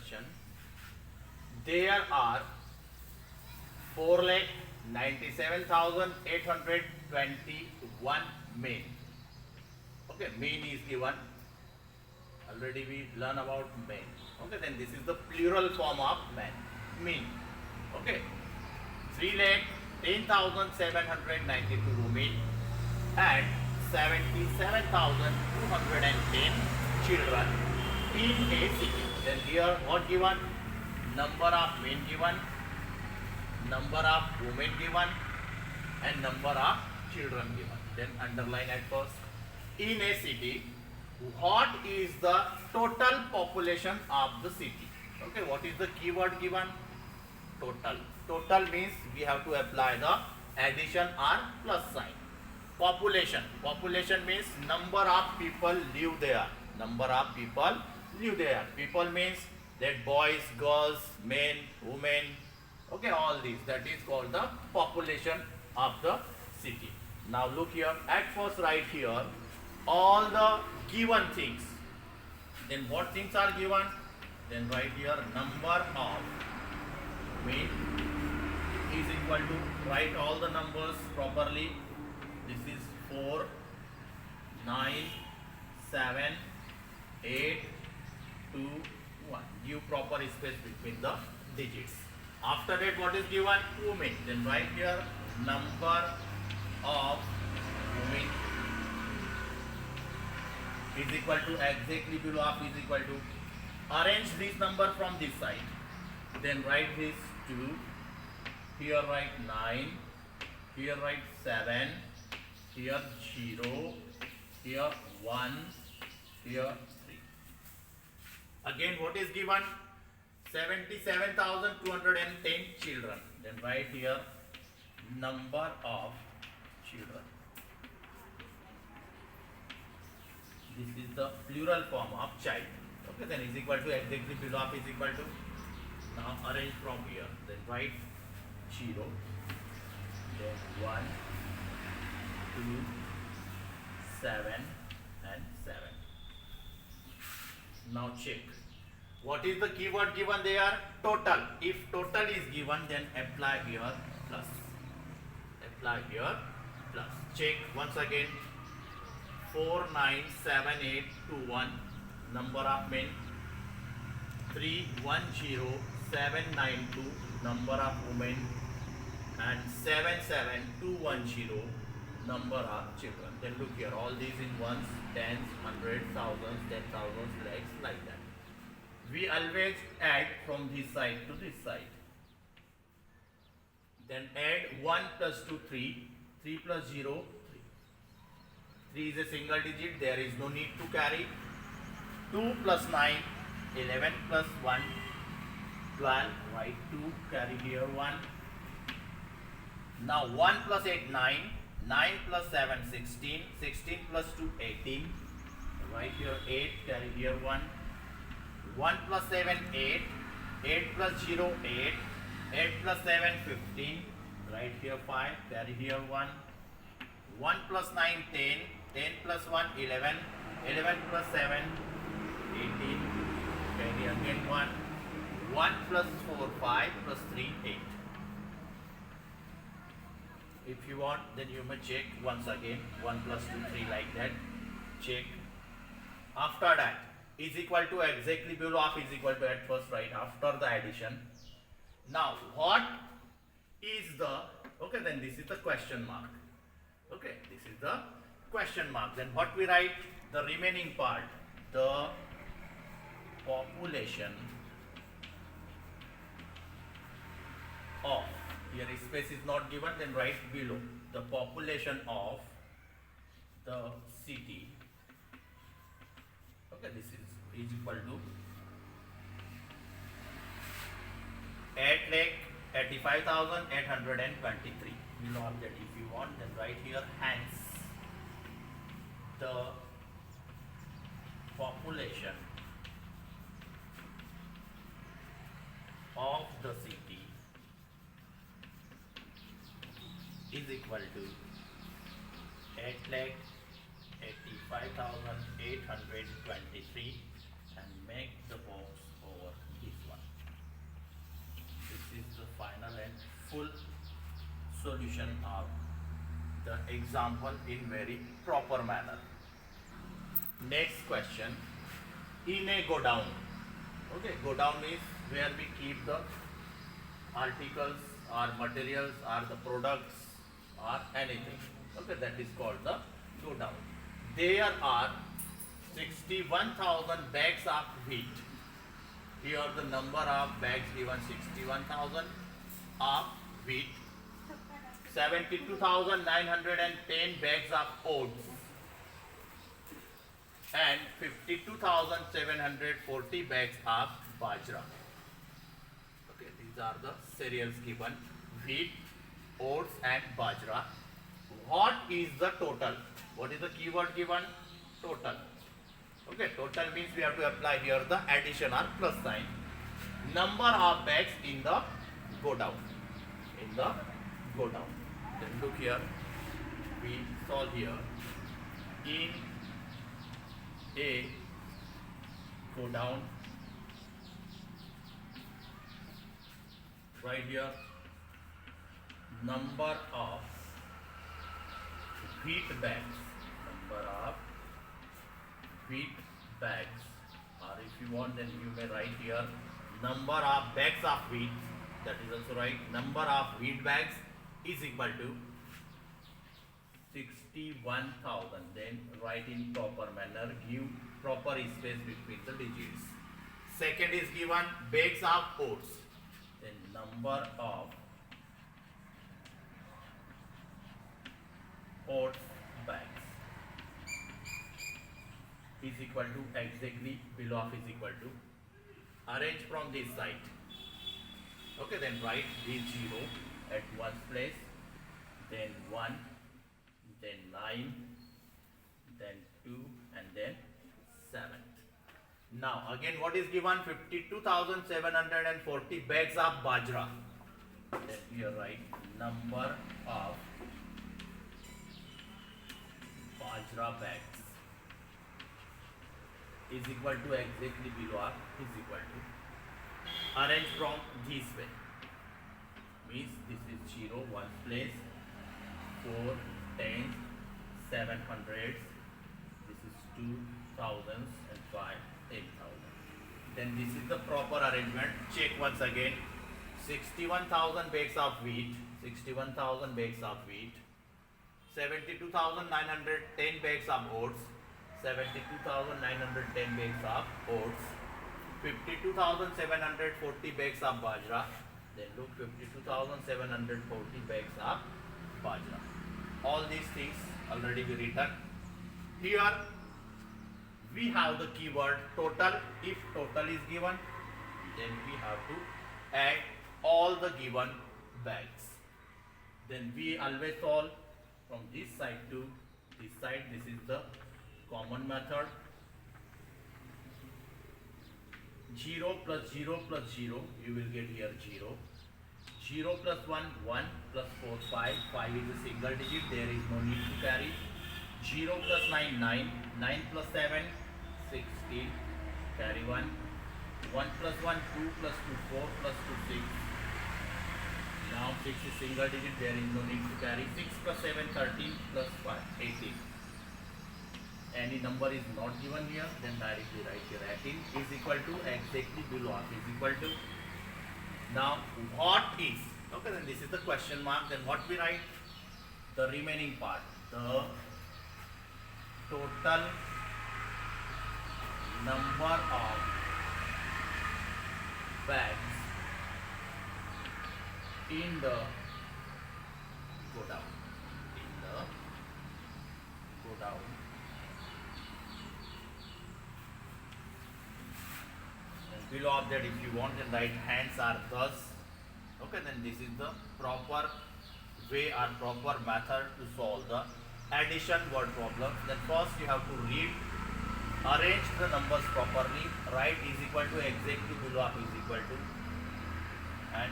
question. There are 4,97,821 mean. Okay, mean is given. Already we learn about mean. Okay, then this is the plural form of mean. Okay, 3,10,792 mean and 77,210 children in a city. Then here what given? Number of men given, number of women given, and number of children given. Then underline at first. In a city, what is the total population of the city? Okay, what is the keyword given? Total. Total means we have to apply the addition or plus sign. Population. Population means number of people live there. Number of people live there. People means that boys, girls, men, women, okay, all these. That is called the population of the city. Now look here. At first write here all the given things. Then what things are given? Then write here number of men is equal to, write all the numbers properly. This is 4, 9, 7, 8, 2, 1. Give proper space between the digits. After that what is given? Women. Then write here number of women is equal to, exactly below of is equal to, arrange this number from this side. Then write this 2, here write 9, here write 7, here 0, here 1, here 3. Again what is given? 77,210 children. Then write here number of children. This is the plural form of child. Okay, then is equal to, exactly below of is equal to. Now arrange from here. Then write 0, then 1, 2, 7 and 7. Now check. What is the keyword given there? Total. If total is given, then apply here plus. Apply here plus. Check once again. 4, 9, 7, 8, 2, 1. Number of men. 3, 1, 0, 7, 9, 2. Number of women. And 7, 7, 2, 1, 0. Number of children. Then look here. All these in ones, tens, hundreds, thousands, 10,000, lakhs, like that. We always add from this side to this side. Then add 1 plus 2, 3. 3 plus 0, 3. 3 is a single digit. There is no need to carry. 2 plus 9, 11 plus 1, 12. Write 2, carry here 1. Now 1 plus 8, 9. 9 plus 7, 16. 16 plus 2, 18. Write here 8, carry here 1. 1 plus 7, 8. 8 plus 0, 8. 8 plus 7, 15. Write here 5, carry here 1. 1 plus 9, 10. 10 plus 1, 11. 11 plus 7, 18. Carry again 1. 1 plus 4, 5 plus 3, 8. If you want, then you may check once again. 1 plus 2, 3, like that. Check. After that, is equal to, exactly below of is equal to, at first right after the addition. Now what is the, okay, then this is the question mark. Okay, this is the question mark. Then what we write? The remaining part, the population of, here space is not given, then write below the population of the city. Okay, this is equal to 8,85,823. Below of that, if you want, then write here hence the population of the city is equal to 8,85,823, and make the box over this. solution of the example in very proper manner. Next question, in a go down. Okay, go down means where we keep the articles or materials or the products or anything. Okay, that is called the go down. There are 61,000 bags of wheat. Here the number of bags given 61,000 of wheat, 72,910 bags of oats, and 52,740 bags of bajra. Okay, these are the cereals given: wheat, oats, and bajra. What is the total? What is the keyword given? Total. Okay, total means we have to apply here the addition or plus sign. Number of bags in the go down. In the go down. Then look here. We solve here. In a go down. Right here. Number of wheat bags. Number of wheat bags, or if you want then you may write here number of bags of wheat, that is also right. Number of wheat bags is equal to 61,000. Then write in proper manner, give proper space between the digits. Second is given bags of oats, then number of oats bags is equal to exactly below of is equal to, arrange from this side. Okay, then write this 0 at one place, then 1, then 9, then 2, and then 7. Now again what is given? 52,740 bags of bajra. Then here write number of bajra bags is equal to exactly below or is equal to, arrange from this way, means this is 0 one place, 4 tens, 700s, this is 2,000s, and 5 10,000. Then this is the proper arrangement. Check once again. 61,000 bags of wheat, 61,000 bags of wheat, 72,910 bags of oats, 72,910 bags of oats, 52,740 bags of bajra. Then look, 52,740 bags of bajra. All these things already be written. Here we have the keyword total. If total is given, then we have to add all the given bags. Then we always solve from this side to this side. This is the common method. 0 plus 0 plus 0, you will get here 0. 0 plus 1, 1 plus 4, 5. 5 is a single digit, there is no need to carry. 0 plus 9, 9. 9 plus 7, 16. Carry 1. 1 plus 1, 2 plus 2, 4 plus 2, 6. Now 6 is single digit, there is no need to carry. 6 plus 7, 13 plus 5, 18. Any number is not given here, then directly write here 18 is equal to exactly below is equal to. Now what is, okay, then this is the question mark. Then what we write? The remaining part, the total number of bags in the go down, in the go down. Below of that, if you want, then write hands are thus. Okay, then this is the proper way or proper method to solve the addition word problem. Then first you have to read, arrange the numbers properly, write is equal to exactly below of is equal to, and